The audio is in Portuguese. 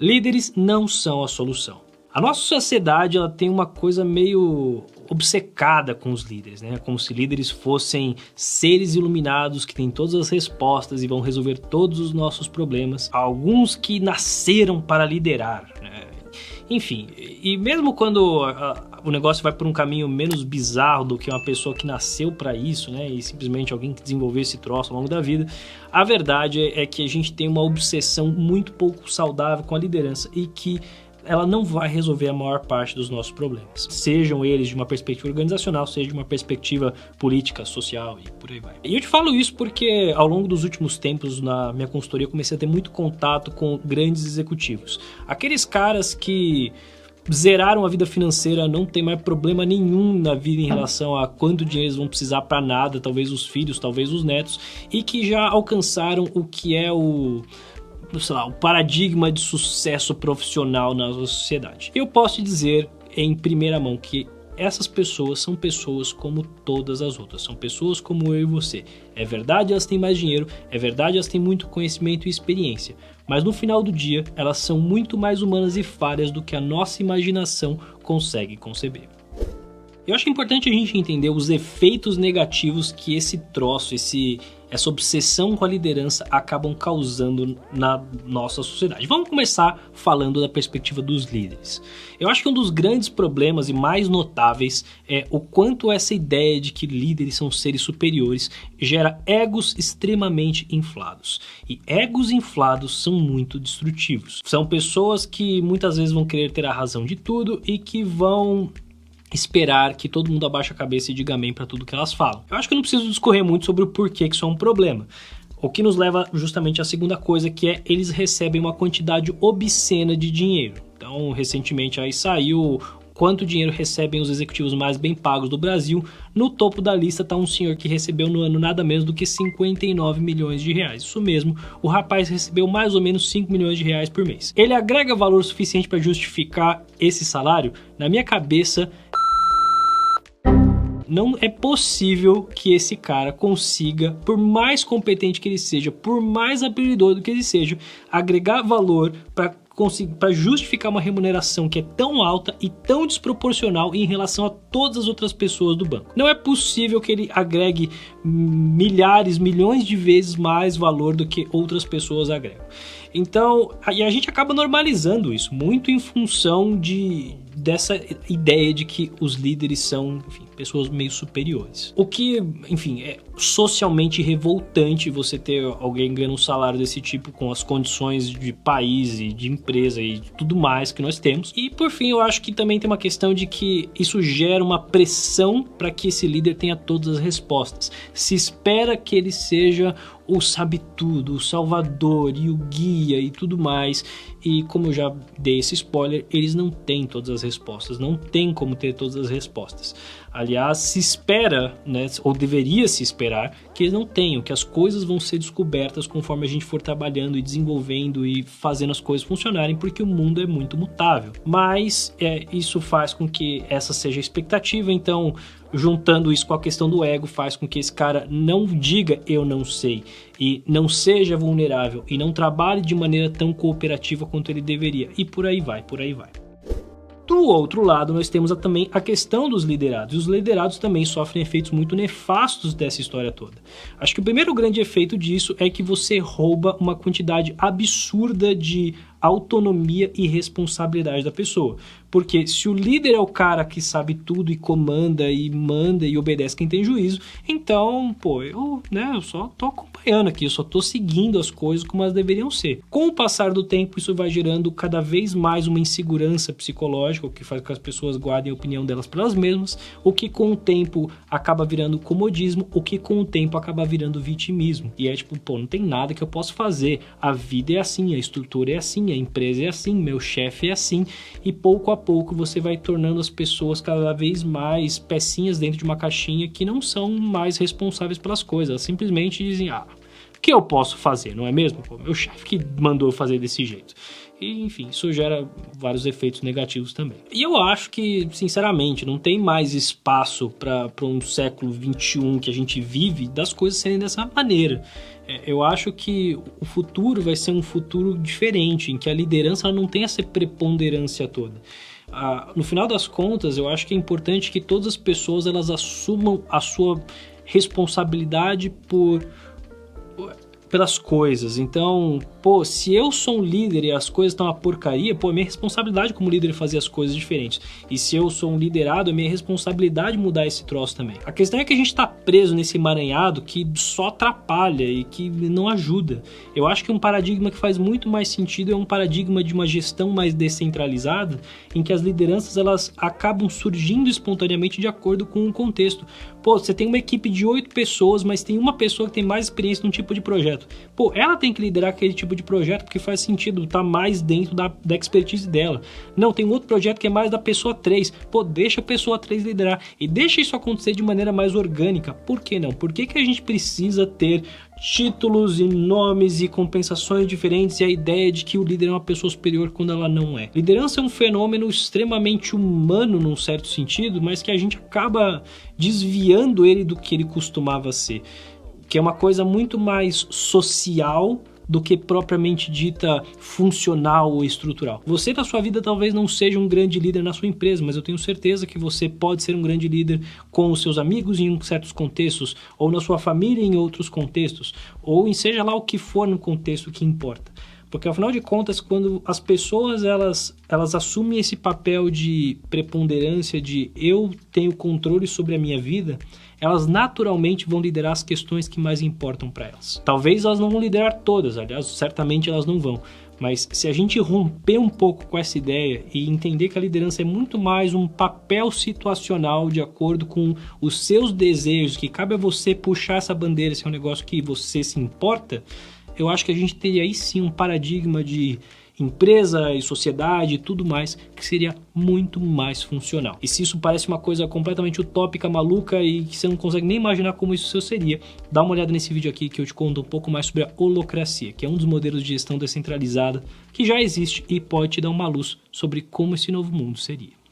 Líderes não são a solução. A nossa sociedade ela tem uma coisa meio obcecada com os líderes, né? Como se líderes fossem seres iluminados que têm todas as respostas e vão resolver todos os nossos problemas. Alguns que nasceram para liderar, né? Enfim, e mesmo quando o negócio vai por um caminho menos bizarro do que uma pessoa que nasceu para isso, né? E simplesmente alguém que desenvolveu esse troço ao longo da vida, a verdade é que a gente tem uma obsessão muito pouco saudável com a liderança e que ela não vai resolver a maior parte dos nossos problemas. Sejam eles de uma perspectiva organizacional, seja de uma perspectiva política, social e por aí vai. E eu te falo isso porque ao longo dos últimos tempos na minha consultoria eu comecei a ter muito contato com grandes executivos. Aqueles caras que zeraram a vida financeira, não tem mais problema nenhum na vida em relação a quanto dinheiro eles vão precisar para nada, talvez os filhos, talvez os netos, e que já alcançaram o que é o paradigma de sucesso profissional na sociedade. Eu posso te dizer em primeira mão que essas pessoas são pessoas como todas as outras, são pessoas como eu e você. É verdade, elas têm mais dinheiro, é verdade, elas têm muito conhecimento e experiência, mas no final do dia, elas são muito mais humanas e falhas do que a nossa imaginação consegue conceber. Eu acho importante a gente entender os efeitos negativos que esse troço, essa obsessão com a liderança acabam causando na nossa sociedade. Vamos começar falando da perspectiva dos líderes. Eu acho que um dos grandes problemas e mais notáveis é o quanto essa ideia de que líderes são seres superiores gera egos extremamente inflados. E egos inflados são muito destrutivos. São pessoas que muitas vezes vão querer ter a razão de tudo e que vão esperar que todo mundo abaixe a cabeça e diga amém para tudo que elas falam. Eu acho que eu não preciso discorrer muito sobre o porquê que isso é um problema. O que nos leva justamente à segunda coisa, que é eles recebem uma quantidade obscena de dinheiro. Então, recentemente aí saiu quanto dinheiro recebem os executivos mais bem pagos do Brasil. No topo da lista está um senhor que recebeu no ano nada menos do que 59 milhões de reais. Isso mesmo, o rapaz recebeu mais ou menos 5 milhões de reais por mês. Ele agrega valor suficiente para justificar esse salário? Na minha cabeça, não é possível que esse cara consiga, por mais competente que ele seja, por mais habilidoso que ele seja, agregar valor para justificar uma remuneração que é tão alta e tão desproporcional em relação a todas as outras pessoas do banco. Não é possível que ele agregue milhares, milhões de vezes mais valor do que outras pessoas agregam. Então, a gente acaba normalizando isso, muito em função dessa ideia de que os líderes são, enfim, pessoas meio superiores. O que, enfim, é socialmente revoltante você ter alguém ganhando um salário desse tipo com as condições de país e de empresa e tudo mais que nós temos. E, por fim, eu acho que também tem uma questão de que isso gera uma pressão para que esse líder tenha todas as respostas. Se espera que ele seja o sabe-tudo, o salvador e o guia e tudo mais. E como eu já dei esse spoiler, eles não têm todas as respostas, não tem como ter todas as respostas. Aliás, se espera, né, ou deveria se esperar, que eles não tenham, que as coisas vão ser descobertas conforme a gente for trabalhando e desenvolvendo e fazendo as coisas funcionarem, porque o mundo é muito mutável. Mas isso faz com que essa seja a expectativa, então juntando isso com a questão do ego, faz com que esse cara não diga eu não sei e não seja vulnerável e não trabalhe de maneira tão cooperativa quanto ele deveria. E por aí vai, por aí vai. Do outro lado, nós temos também a questão dos liderados. E os liderados também sofrem efeitos muito nefastos dessa história toda. Acho que o primeiro grande efeito disso é que você rouba uma quantidade absurda de autonomia e responsabilidade da pessoa. Porque se o líder é o cara que sabe tudo e comanda e manda e obedece quem tem juízo, então, eu só tô acompanhando aqui, eu só tô seguindo as coisas como elas deveriam ser. Com o passar do tempo, isso vai gerando cada vez mais uma insegurança psicológica, o que faz com que as pessoas guardem a opinião delas para elas mesmas, o que com o tempo acaba virando comodismo, o que com o tempo acaba virando vitimismo. E é tipo, não tem nada que eu possa fazer, a vida é assim, a estrutura é assim, a empresa é assim, meu chefe é assim, e pouco a pouco você vai tornando as pessoas cada vez mais pecinhas dentro de uma caixinha que não são mais responsáveis pelas coisas, elas simplesmente dizem, o que eu posso fazer, não é mesmo? Meu chefe que mandou fazer desse jeito. e, enfim, isso gera vários efeitos negativos também. E eu acho que, sinceramente, não tem mais espaço para um século XXI que a gente vive das coisas serem dessa maneira. Eu acho que o futuro vai ser um futuro diferente, em que a liderança ela não tem essa preponderância toda. No final das contas, eu acho que é importante que todas as pessoas elas assumam a sua responsabilidade pelas coisas. Então, se eu sou um líder e as coisas estão uma porcaria, é minha responsabilidade como líder fazer as coisas diferentes. E se eu sou um liderado, é minha responsabilidade mudar esse troço também. A questão é que a gente está preso nesse emaranhado que só atrapalha e que não ajuda. Eu acho que um paradigma que faz muito mais sentido é um paradigma de uma gestão mais descentralizada, em que as lideranças elas acabam surgindo espontaneamente de acordo com o contexto. Você tem uma equipe de 8 pessoas, mas tem uma pessoa que tem mais experiência num tipo de projeto. Ela tem que liderar aquele tipo de projeto porque faz sentido, tá mais dentro da expertise dela. Não, tem um outro projeto que é mais da pessoa 3. Deixa a pessoa 3 liderar e deixa isso acontecer de maneira mais orgânica. Por que não? Por que a gente precisa ter títulos e nomes e compensações diferentes e a ideia de que o líder é uma pessoa superior quando ela não é? Liderança é um fenômeno extremamente humano num certo sentido, mas que a gente acaba desviando ele do que ele costumava ser, que é uma coisa muito mais social do que propriamente dita funcional ou estrutural. Você na sua vida talvez não seja um grande líder na sua empresa, mas eu tenho certeza que você pode ser um grande líder com os seus amigos em certos contextos, ou na sua família em outros contextos, ou em seja lá o que for no contexto que importa. Porque, afinal de contas, quando as pessoas elas assumem esse papel de preponderância, de eu tenho controle sobre a minha vida, elas naturalmente vão liderar as questões que mais importam para elas. Talvez elas não vão liderar todas, aliás, certamente elas não vão. Mas se a gente romper um pouco com essa ideia e entender que a liderança é muito mais um papel situacional de acordo com os seus desejos, que cabe a você puxar essa bandeira, se é um negócio que você se importa, eu acho que a gente teria aí sim um paradigma de empresa e sociedade e tudo mais que seria muito mais funcional. E se isso parece uma coisa completamente utópica, maluca e que você não consegue nem imaginar como isso seria, dá uma olhada nesse vídeo aqui que eu te conto um pouco mais sobre a holocracia, que é um dos modelos de gestão descentralizada que já existe e pode te dar uma luz sobre como esse novo mundo seria.